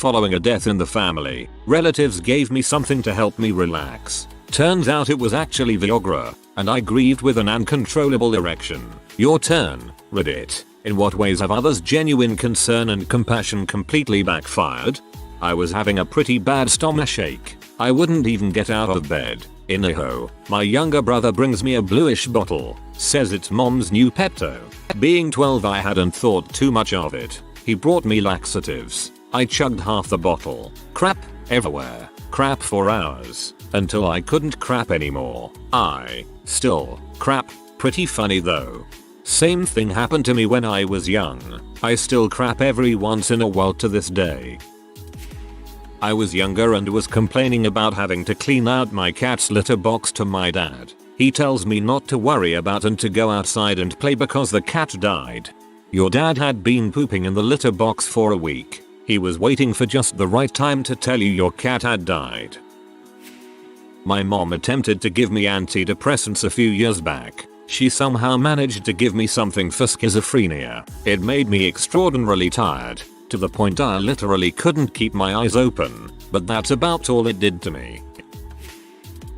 following a death in the family, relatives gave me something to help me relax. Turns out it was actually Viagra, and I grieved with an uncontrollable erection. Your turn, Reddit. In what ways have others' genuine concern and compassion completely backfired? I was having a pretty bad stomachache. I wouldn't even get out of bed. Inaho, my younger brother brings me a bluish bottle, says it's mom's new Pepto. Being 12 I hadn't thought too much of it. He brought me laxatives. I chugged half the bottle. Crap everywhere. Crap for hours. Until I couldn't crap anymore. I still crap. Pretty funny though. Same thing happened to me when I was young. I still crap every once in a while to this day. I was younger and was complaining about having to clean out my cat's litter box to my dad. He tells me not to worry about and to go outside and play because the cat died. Your dad had been pooping in the litter box for a week. He was waiting for just the right time to tell you your cat had died. My mom attempted to give me antidepressants a few years back. She somehow managed to give me something for schizophrenia. It made me extraordinarily tired, to the point I literally couldn't keep my eyes open, but that's about all it did to me.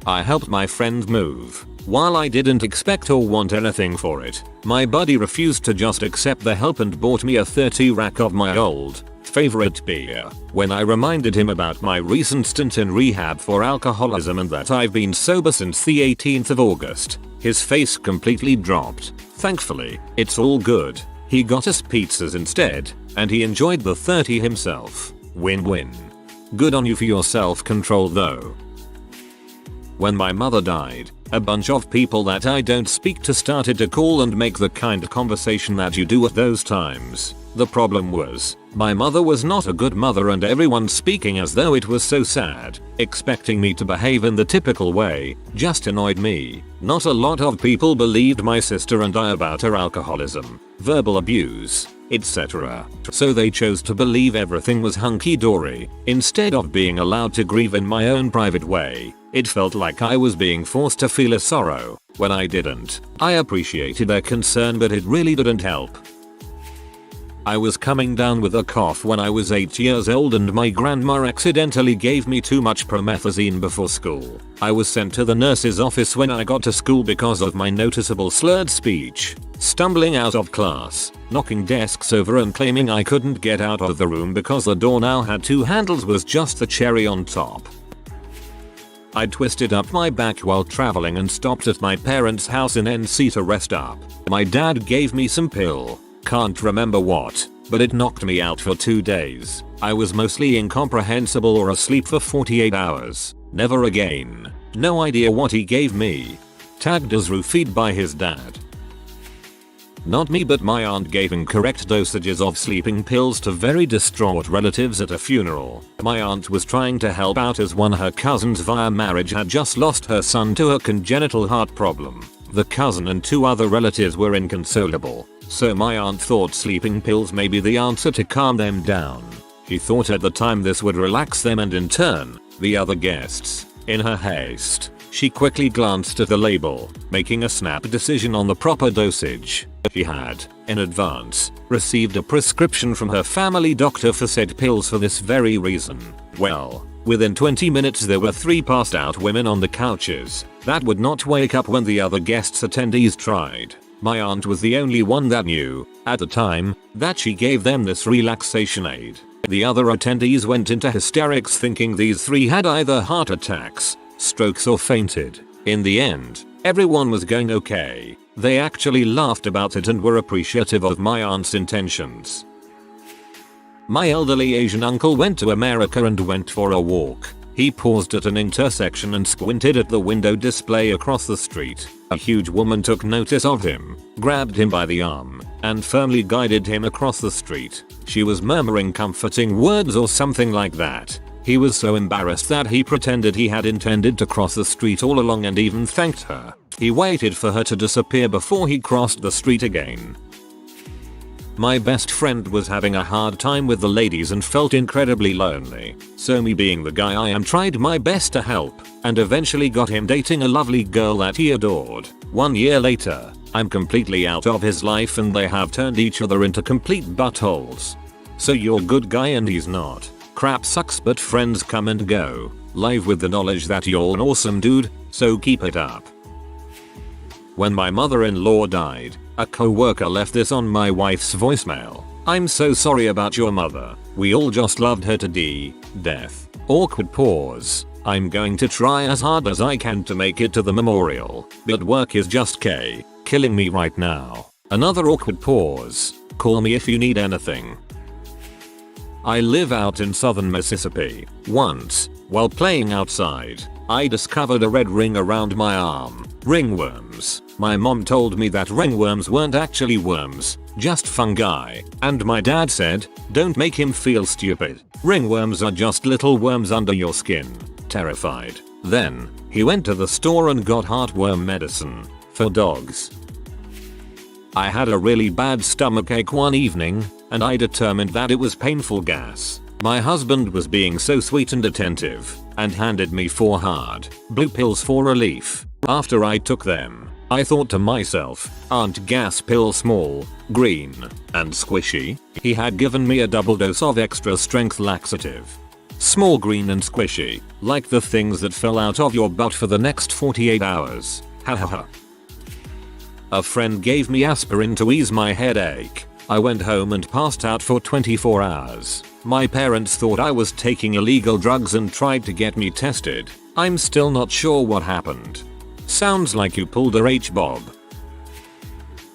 I helped my friend move. While I didn't expect or want anything for it, my buddy refused to just accept the help and bought me a 30 rack of my old, favorite beer. When I reminded him about my recent stint in rehab for alcoholism and that I've been sober since the 18th of August, his face completely dropped. Thankfully, it's all good. He got us pizzas instead, and he enjoyed the 30 himself. Win-win. Good on you for your self-control though. When my mother died, a bunch of people that I don't speak to started to call and make the kind of conversation that you do at those times. The problem was, my mother was not a good mother and everyone speaking as though it was so sad, expecting me to behave in the typical way, just annoyed me. Not a lot of people believed my sister and I about her alcoholism, verbal abuse, etc. So they chose to believe everything was hunky-dory, instead of being allowed to grieve in my own private way. It felt like I was being forced to feel a sorrow, when I didn't. I appreciated their concern but it really didn't help. I was coming down with a cough when I was 8 years old and my grandma accidentally gave me too much promethazine before school. I was sent to the nurse's office when I got to school because of my noticeable slurred speech, stumbling out of class, knocking desks over and claiming I couldn't get out of the room because the door now had 2 handles was just the cherry on top. I twisted up my back while traveling and stopped at my parents' house in NC to rest up. My dad gave me some pill. Can't remember what, but it knocked me out for 2 days. I was mostly incomprehensible or asleep for 48 hours. Never again. No idea what he gave me. Tagged as roofied by his dad. Not me, but my aunt gave incorrect dosages of sleeping pills to very distraught relatives at a funeral. My aunt was trying to help out as one of her cousins via marriage had just lost her son to a congenital heart problem. The cousin and 2 other relatives were inconsolable, so my aunt thought sleeping pills may be the answer to calm them down. She thought at the time this would relax them and in turn, the other guests. In her haste, she quickly glanced at the label, making a snap decision on the proper dosage. She had, in advance, received a prescription from her family doctor for said pills for this very reason. Well, within 20 minutes there were 3 passed out women on the couches that would not wake up when the other guests' attendees tried. My aunt was the only one that knew, at the time, that she gave them this relaxation aid. The other attendees went into hysterics thinking these 3 had either heart attacks, strokes or fainted. In the end, everyone was going okay. They actually laughed about it and were appreciative of my aunt's intentions. My elderly Asian uncle went to America and went for a walk. He paused at an intersection and squinted at the window display across the street. A huge woman took notice of him, grabbed him by the arm, and firmly guided him across the street. She was murmuring comforting words or something like that. He was so embarrassed that he pretended he had intended to cross the street all along and even thanked her. He waited for her to disappear before he crossed the street again. My best friend was having a hard time with the ladies and felt incredibly lonely. So me being the guy I am tried my best to help and eventually got him dating a lovely girl that he adored. 1 year later, I'm completely out of his life and they have turned each other into complete buttholes. So you're a good guy and he's not. Crap sucks but friends come and go. Live with the knowledge that you're an awesome dude, so keep it up. When my mother-in-law died, a co-worker left this on my wife's voicemail. I'm so sorry about your mother. We all just loved her to death. Awkward pause. I'm going to try as hard as I can to make it to the memorial, but work is just killing me right now. Another awkward pause. Call me if you need anything. I live out in southern Mississippi. Once, while playing outside, I discovered a red ring around my arm. Ringworms. My mom told me that ringworms weren't actually worms, just fungi, and my dad said, don't make him feel stupid. Ringworms are just little worms under your skin. Terrified. Then, he went to the store and got heartworm medicine for dogs. I had a really bad stomachache one evening, and I determined that it was painful gas. My husband was being so sweet and attentive, and handed me 4 hard blue pills for relief. After I took them, I thought to myself, aren't gas pills small, green, and squishy? He had given me a double dose of extra strength laxative. Small, green, and squishy, like the things that fell out of your butt for the next 48 hours. Hahaha. A friend gave me aspirin to ease my headache. I went home and passed out for 24 hours. My parents thought I was taking illegal drugs and tried to get me tested. I'm still not sure what happened. Sounds like you pulled a H-Bob.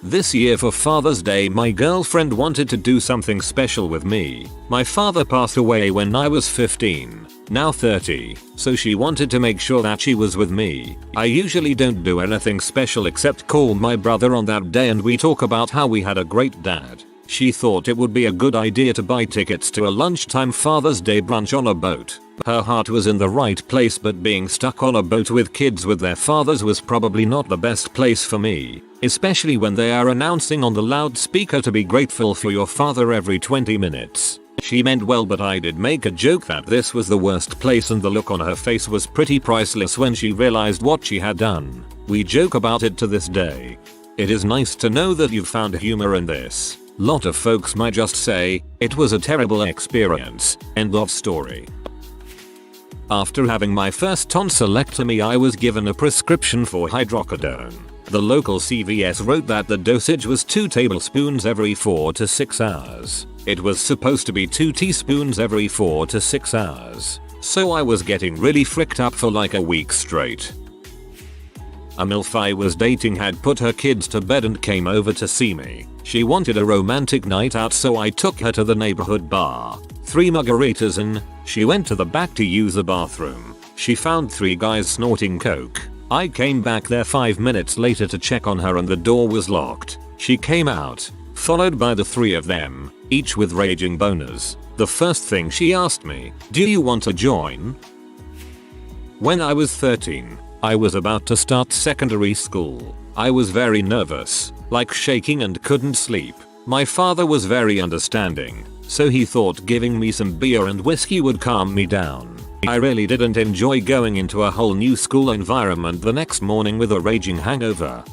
This year for Father's Day, my girlfriend wanted to do something special with me. My father passed away when I was 15, now 30, so she wanted to make sure that she was with me. I usually don't do anything special except call my brother on that day and we talk about how we had a great dad. She thought it would be a good idea to buy tickets to a lunchtime Father's Day brunch on a boat. Her heart was in the right place, but being stuck on a boat with kids with their fathers was probably not the best place for me, especially when they are announcing on the loudspeaker to be grateful for your father every 20 minutes. She meant well, but I did make a joke that this was the worst place, and the look on her face was pretty priceless when she realized what she had done. We joke about it to this day. It is nice to know that you've found humor in this. Lot of folks might just say, it was a terrible experience. End of story. After having my first tonsillectomy, I was given a prescription for hydrocodone. The local CVS wrote that the dosage was 2 tablespoons every 4 to 6 hours. It was supposed to be 2 teaspoons every 4 to 6 hours. So I was getting really fricked up for like a week straight. A MILF I was dating had put her kids to bed and came over to see me. She wanted a romantic night out, so I took her to the neighborhood bar. 3 margaritas in, she went to the back to use the bathroom. She found 3 guys snorting coke. I came back there 5 minutes later to check on her and the door was locked. She came out, followed by the 3 of them, each with raging boners. The first thing she asked me, do you want to join? When I was 13, I was about to start secondary school. I was very nervous, like shaking, and couldn't sleep. My father was very understanding, so he thought giving me some beer and whiskey would calm me down. I really didn't enjoy going into a whole new school environment the next morning with a raging hangover.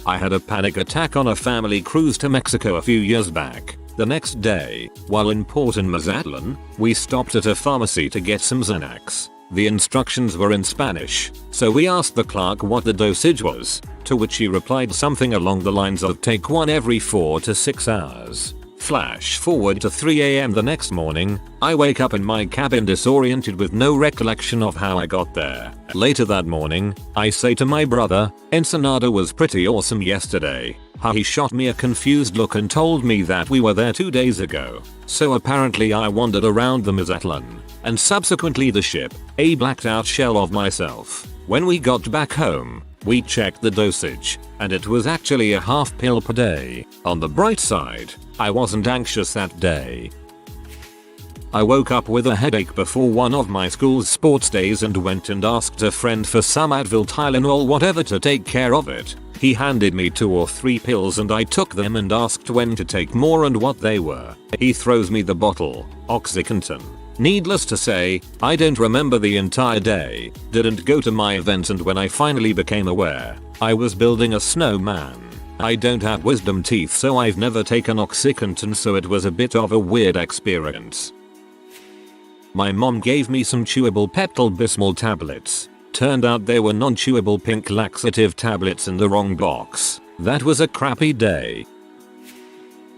I had a panic attack on a family cruise to Mexico a few years back. The next day, while in Port in Mazatlan, we stopped at a pharmacy to get some Xanax. The instructions were in Spanish, so we asked the clerk what the dosage was, to which she replied something along the lines of take 1 every 4 to 6 hours. Flash forward to 3 AM the next morning, I wake up in my cabin disoriented with no recollection of how I got there. Later that morning, I say to my brother, Ensenada was pretty awesome yesterday. He shot me a confused look and told me that we were there 2 days ago. So apparently I wandered around the Mazatlan, and subsequently the ship, a blacked out shell of myself. When we got back home, we checked the dosage, and it was actually a half pill per day. On the bright side, I wasn't anxious that day. I woke up with a headache before one of my school's sports days and went and asked a friend for some Advil, Tylenol, whatever to take care of it. He handed me 2 or 3 pills and I took them and asked when to take more and what they were. He throws me the bottle, OxyContin. Needless to say, I don't remember the entire day, didn't go to my events, and when I finally became aware, I was building a snowman. I don't have wisdom teeth, so I've never taken OxyContin, so it was a bit of a weird experience. My mom gave me some chewable Pepto-Bismol tablets. Turned out they were non-chewable pink laxative tablets in the wrong box. That was a crappy day.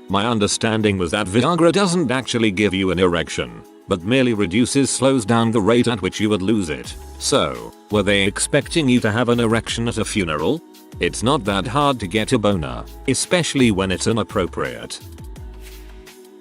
My understanding was that Viagra doesn't actually give you an erection, but merely slows down the rate at which you would lose it. So, were they expecting you to have an erection at a funeral? It's not that hard to get a boner, especially when it's inappropriate.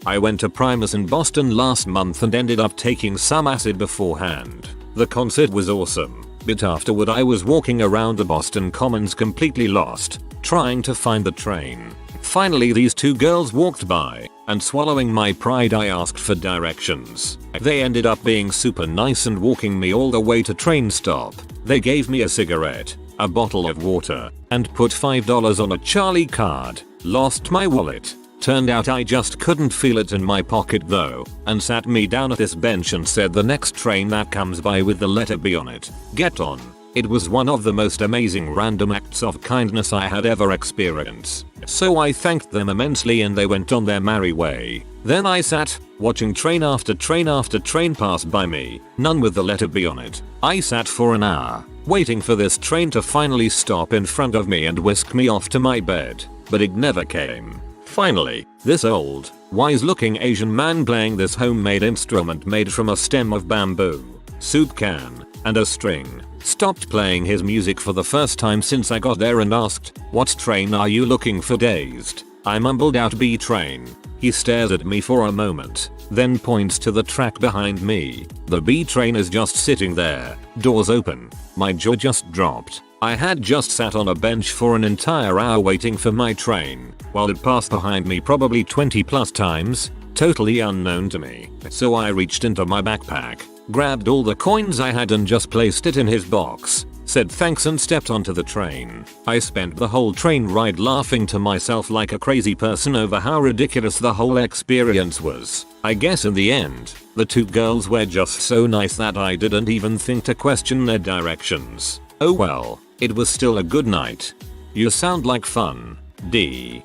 I went to Primus in Boston last month and ended up taking some acid beforehand. The concert was awesome, but afterward I was walking around the Boston Commons completely lost, trying to find the train. Finally these two girls walked by, and swallowing my pride I asked for directions. They ended up being super nice and walking me all the way to train stop. They gave me a cigarette, a bottle of water, and put $5 on a Charlie card. Lost my wallet. Turned out I just couldn't feel it in my pocket though, and sat me down at this bench and said, the next train that comes by with the letter B on it, get on. It was one of the most amazing random acts of kindness I had ever experienced. So I thanked them immensely and they went on their merry way. Then I sat, watching train after train after train pass by me, none with the letter B on it. I sat for an hour, waiting for this train to finally stop in front of me and whisk me off to my bed, but it never came. Finally, this old, wise-looking Asian man playing this homemade instrument made from a stem of bamboo, soup can, and a string, stopped playing his music for the first time since I got there and asked, "What train are you looking for?" Dazed, I mumbled out, "B train." He stares at me for a moment, then points to the track behind me. The B train is just sitting there, doors open. My jaw just dropped. I had just sat on a bench for an entire hour waiting for my train, while it passed behind me probably 20 plus times, totally unknown to me. So I reached into my backpack, grabbed all the coins I had and just placed it in his box, said thanks and stepped onto the train. I spent the whole train ride laughing to myself like a crazy person over how ridiculous the whole experience was. I guess in the end, the two girls were just so nice that I didn't even think to question their directions. Oh well, it was still a good night. You sound like fun, D.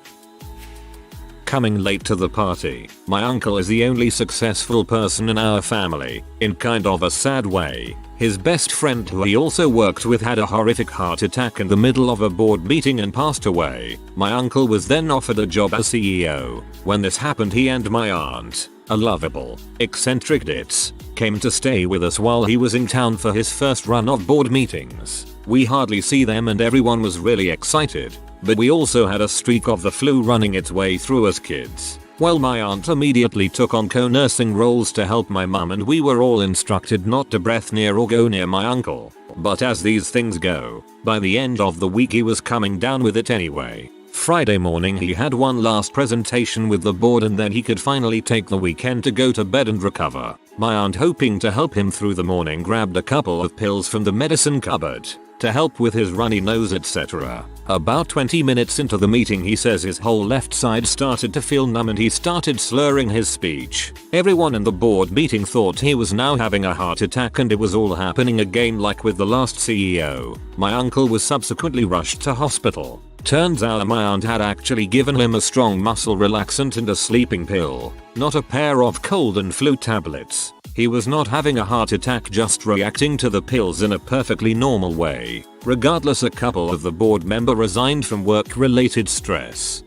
Coming late to the party. My uncle is the only successful person in our family, in kind of a sad way. His best friend, who he also worked with, had a horrific heart attack in the middle of a board meeting and passed away. My uncle was then offered a job as CEO. When this happened, he and my aunt, a lovable, eccentric ditz, came to stay with us while he was in town for his first run of board meetings. We hardly see them and everyone was really excited, but we also had a streak of the flu running its way through us kids. Well, my aunt immediately took on co-nursing roles to help my mum and we were all instructed not to breath near or go near my uncle. But as these things go, by the end of the week he was coming down with it anyway. Friday morning he had one last presentation with the board and then he could finally take the weekend to go to bed and recover. My aunt, hoping to help him through the morning, grabbed a couple of pills from the medicine cupboard to help with his runny nose, etc. About 20 minutes into the meeting he says his whole left side started to feel numb and he started slurring his speech. Everyone in the board meeting thought he was now having a heart attack and it was all happening again like with the last CEO. My uncle was subsequently rushed to hospital. Turns out my aunt had actually given him a strong muscle relaxant and a sleeping pill, not a pair of cold and flu tablets. He was not having a heart attack, just reacting to the pills in a perfectly normal way. Regardless, a couple of the board member resigned from work-related stress.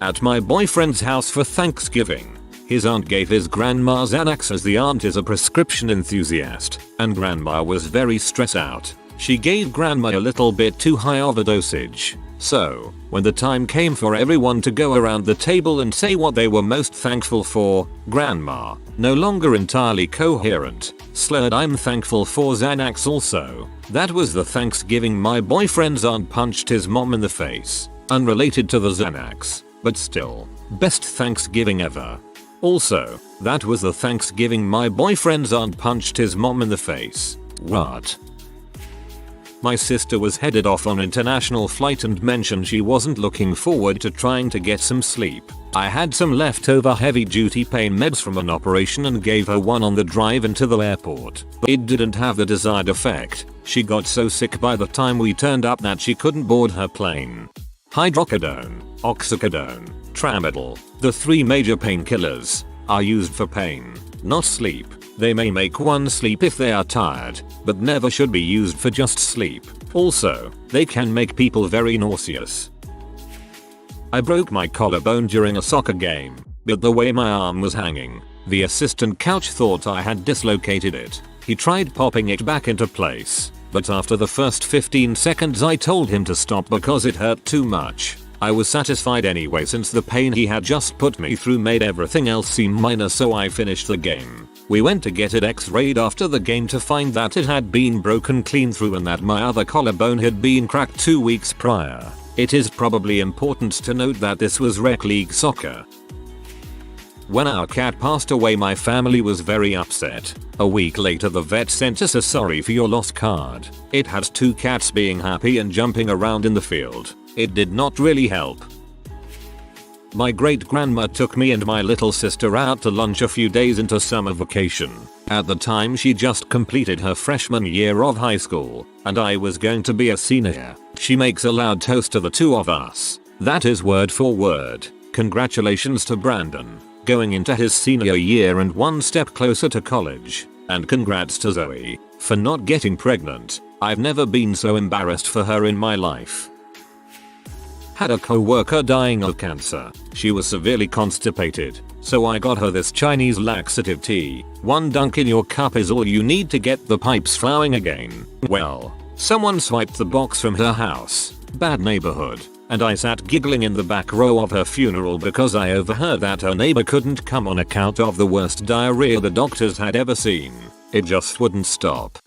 At my boyfriend's house for Thanksgiving, his aunt gave his grandma Xanax, as the aunt is a prescription enthusiast, and grandma was very stressed out. She gave grandma a little bit too high of a dosage. So, when the time came for everyone to go around the table and say what they were most thankful for, grandma, no longer entirely coherent, slurred, "I'm thankful for Xanax also." That was the Thanksgiving my boyfriend's aunt punched his mom in the face. Unrelated to the Xanax, but still, best Thanksgiving ever. Also, that was the Thanksgiving my boyfriend's aunt punched his mom in the face. What? My sister was headed off on international flight and mentioned she wasn't looking forward to trying to get some sleep. I had some leftover heavy duty pain meds from an operation and gave her one on the drive into the airport. It didn't have the desired effect. She got so sick by the time we turned up that she couldn't board her plane. Hydrocodone, oxycodone, tramadol, the 3 major painkillers, are used for pain, not sleep. They may make one sleep if they are tired, but never should be used for just sleep. Also, they can make people very nauseous. I broke my collarbone during a soccer game, but the way my arm was hanging, the assistant coach thought I had dislocated it. He tried popping it back into place, but after the first 15 seconds I told him to stop because it hurt too much. I was satisfied anyway since the pain he had just put me through made everything else seem minor, so I finished the game. We went to get it x-rayed after the game to find that it had been broken clean through and that my other collarbone had been cracked 2 weeks prior. It is probably important to note that this was rec league soccer. When our cat passed away, my family was very upset. A week later the vet sent us a sorry for your loss card. It had 2 cats being happy and jumping around in the field. It did not really help. My great grandma took me and my little sister out to lunch a few days into summer vacation. At the time she just completed her freshman year of high school, and I was going to be a senior. She makes a loud toast to the 2 of us. That is word for word. Congratulations to Brandon, going into his senior year and 1 step closer to college. And congrats to Zoe, for not getting pregnant. I've never been so embarrassed for her in my life. Had a co-worker dying of cancer. She was severely constipated, so I got her this Chinese laxative tea. 1 dunk in your cup is all you need to get the pipes flowing again. Well, someone swiped the box from her house. Bad neighborhood. And I sat giggling in the back row of her funeral because I overheard that her neighbor couldn't come on account of the worst diarrhea the doctors had ever seen. It just wouldn't stop.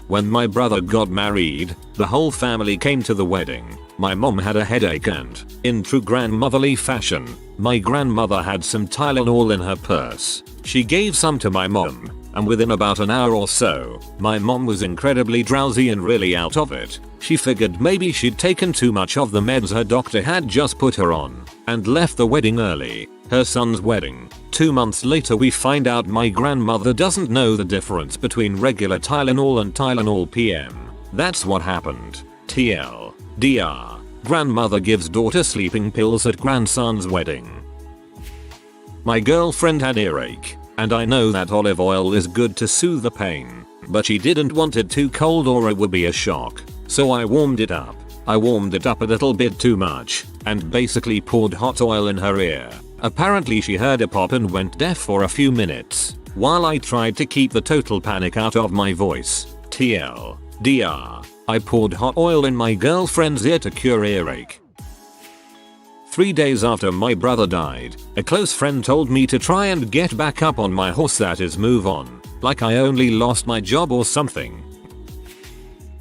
When my brother got married, the whole family came to the wedding. My mom had a headache and, in true grandmotherly fashion, my grandmother had some Tylenol in her purse. She gave some to my mom, and within about an hour or so, my mom was incredibly drowsy and really out of it. She figured maybe she'd taken too much of the meds her doctor had just put her on, and left the wedding early. Her son's wedding. 2 months later we find out my grandmother doesn't know the difference between regular Tylenol and Tylenol PM. That's what happened. TLDR. Grandmother gives daughter sleeping pills at grandson's wedding. My girlfriend had earache, and I know that olive oil is good to soothe the pain, but she didn't want it too cold or it would be a shock. So I warmed it up. I warmed it up a little bit too much, and basically poured hot oil in her ear. Apparently she heard a pop and went deaf for a few minutes, while I tried to keep the total panic out of my voice. TLDR. I poured hot oil in my girlfriend's ear to cure earache. 3 days after my brother died, a close friend told me to try and get back up on my horse, that is move on, like I only lost my job or something.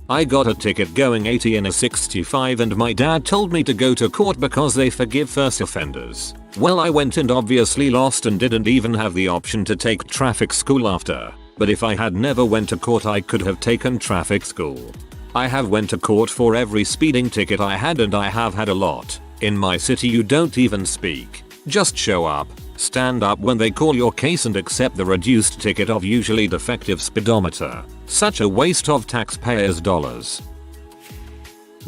I got a ticket going 80 in a 65 and my dad told me to go to court because they forgive first offenders. Well, I went and obviously lost and didn't even have the option to take traffic school after. But if I had never went to court I could have taken traffic school. I have went to court for every speeding ticket I had, and I have had a lot. In my city you don't even speak. Just show up, stand up when they call your case and accept the reduced ticket of usually defective speedometer. Such a waste of taxpayers' dollars.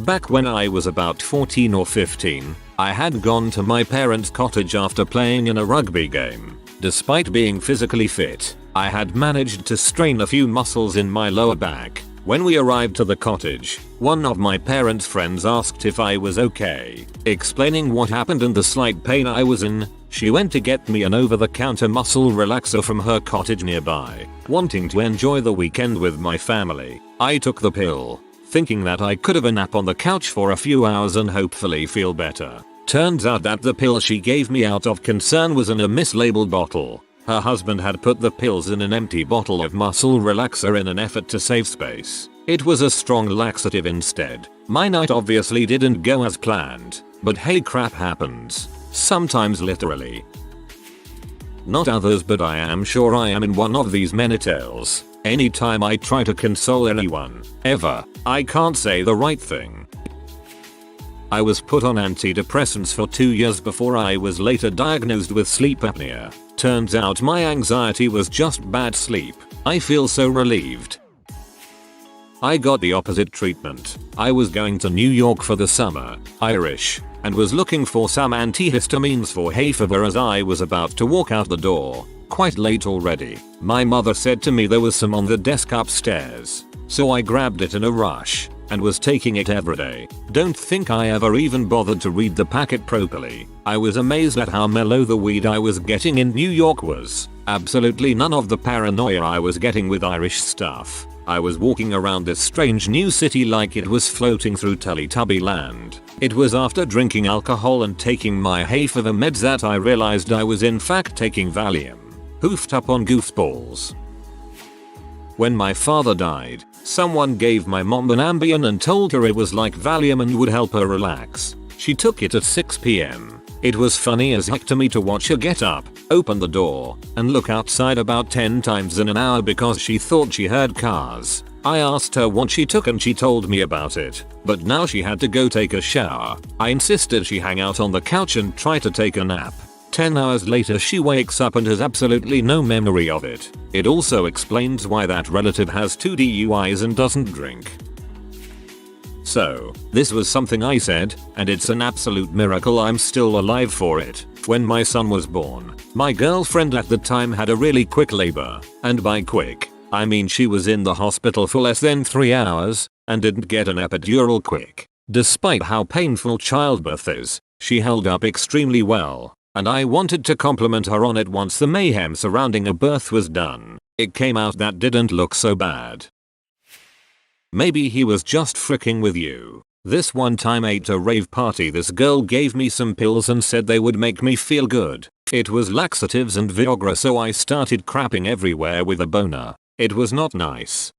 Back when I was about 14 or 15, I had gone to my parents' cottage after playing in a rugby game. Despite being physically fit, I had managed to strain a few muscles in my lower back. When we arrived to the cottage, one of my parents' friends asked if I was okay. Explaining what happened and the slight pain I was in, she went to get me an over-the-counter muscle relaxer from her cottage nearby. Wanting to enjoy the weekend with my family, I took the pill, thinking that I could have a nap on the couch for a few hours and hopefully feel better. Turns out that the pill she gave me out of concern was in a mislabeled bottle. Her husband had put the pills in an empty bottle of muscle relaxer in an effort to save space. It was a strong laxative instead. My night obviously didn't go as planned, but hey, crap happens. Sometimes literally. Not others, but I am sure I am in one of these many tales. Anytime I try to console anyone, ever, I can't say the right thing. I was put on antidepressants for 2 years before I was later diagnosed with sleep apnea. Turns out my anxiety was just bad sleep. I feel so relieved. I got the opposite treatment. I was going to New York for the summer, Irish, and was looking for some antihistamines for hay fever as I was about to walk out the door. Quite late already. My mother said to me there was some on the desk upstairs. So I grabbed it in a rush and was taking it every day. Don't think I ever even bothered to read the packet properly. I was amazed at how mellow the weed I was getting in New York was. Absolutely none of the paranoia I was getting with Irish stuff. I was walking around this strange new city like it was floating through Teletubby land. It was after drinking alcohol and taking my hay fever meds that I realized I was in fact taking Valium. Hoofed up on goofballs. When my father died, someone gave my mom an Ambien and told her it was like Valium and would help her relax. She took it at 6 p.m. It was funny as heck to me to watch her get up, open the door, and look outside about 10 times in an hour because she thought she heard cars. I asked her what she took and she told me about it, but now she had to go take a shower. I insisted she hang out on the couch and try to take a nap. 10 hours later she wakes up and has absolutely no memory of it. It also explains why that relative has 2 DUIs and doesn't drink. So, this was something I said, and it's an absolute miracle I'm still alive for it. When my son was born, my girlfriend at the time had a really quick labor, and by quick, I mean she was in the hospital for less than 3 hours, and didn't get an epidural quick. Despite how painful childbirth is, she held up extremely well. And I wanted to compliment her on it once the mayhem surrounding a birth was done. It came out that didn't look so bad. Maybe he was just fricking with you. This one time at a rave party this girl gave me some pills and said they would make me feel good. It was laxatives and Viagra, so I started crapping everywhere with a boner. It was not nice.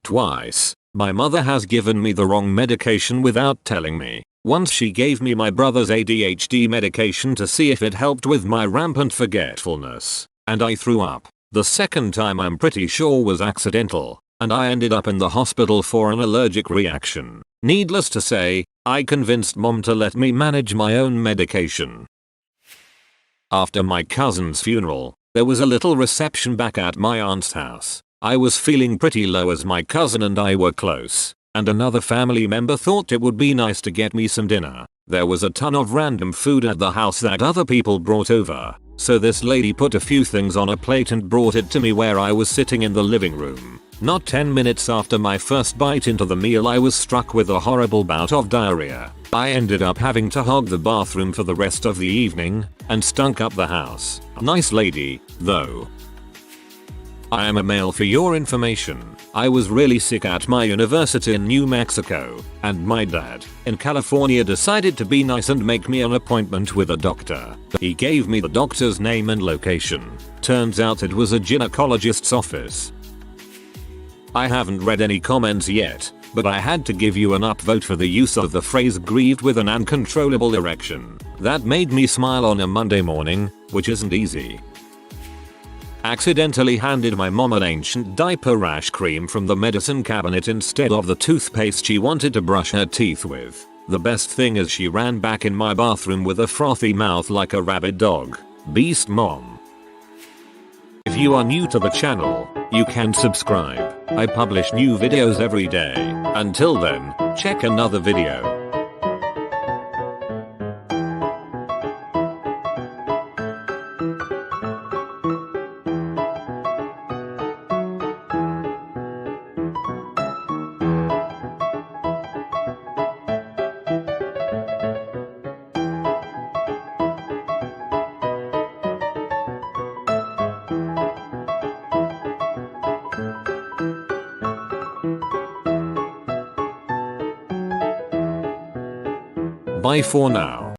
Twice, my mother has given me the wrong medication without telling me. Once she gave me my brother's ADHD medication to see if it helped with my rampant forgetfulness, and I threw up. The second time I'm pretty sure was accidental, and I ended up in the hospital for an allergic reaction. Needless to say, I convinced mom to let me manage my own medication. After my cousin's funeral, there was a little reception back at my aunt's house. I was feeling pretty low as my cousin and I were close. And another family member thought it would be nice to get me some dinner. There was a ton of random food at the house that other people brought over, so this lady put a few things on a plate and brought it to me where I was sitting in the living room. Not 10 minutes after my first bite into the meal I was struck with a horrible bout of diarrhea. I ended up having to hog the bathroom for the rest of the evening, and stunk up the house. Nice lady, though. I am a male for your information. I was really sick at my university in New Mexico, and my dad, in California, decided to be nice and make me an appointment with a doctor. He gave me the doctor's name and location. Turns out it was a gynecologist's office. I haven't read any comments yet, but I had to give you an upvote for the use of the phrase grieved with an uncontrollable erection. That made me smile on a Monday morning, which isn't easy. Accidentally handed my mom an ancient diaper rash cream from the medicine cabinet instead of the toothpaste she wanted to brush her teeth with. The best thing is she ran back in my bathroom with a frothy mouth like a rabid dog. Beast mom. If you are new to the channel, you can subscribe. I publish new videos every day. Until then, check another video. Bye for now.